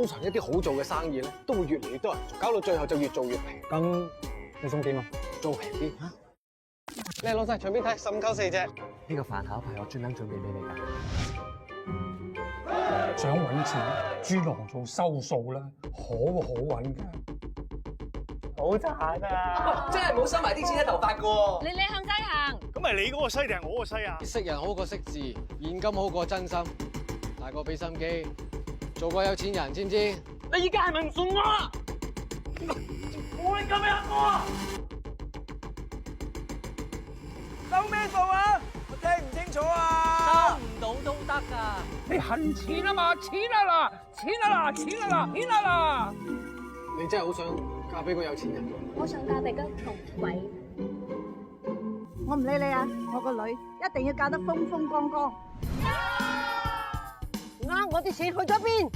通常一啲好做嘅生意咧，都會越嚟越多人做，搞到最後就越做越平。咁你想點啊？做平啲嚇。你攞晒隨便睇，15-9-4隻。呢個飯盒係我專登準備俾你㗎。想揾錢，豬籠做收數啦，好揾㗎。好慘啊！真係冇收埋啲錢喺頭髮㗎喎。你向西行。咁係你嗰個西定係我個西啊？識人好過識字，現金好過真心。大個俾心機，做個有錢人，知唔知？你而家係咪唔信我啊？我係咁樣我。收咩數啊？我聽唔清楚啊！收唔到都得㗎。你恨錢啊嘛？錢啊啦！錢啊啦！錢啊啦！錢啊啦！你真係好想嫁俾個有錢人？我想嫁俾個窮鬼。我唔理你啊！我個女一定要嫁得風風光光。我啲錢去咗邊？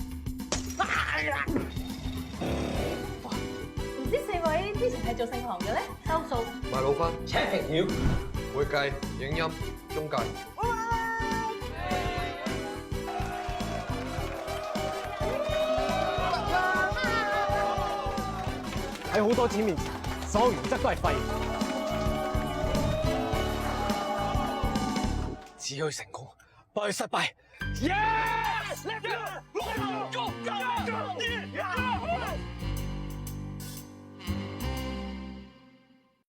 唔知四位之前係做盛行嘅咧？收數。賣老花、車停曉。會計、影音、中介。喺好多錢面前，所有原則都係廢。只許成功，不許失敗。Yes！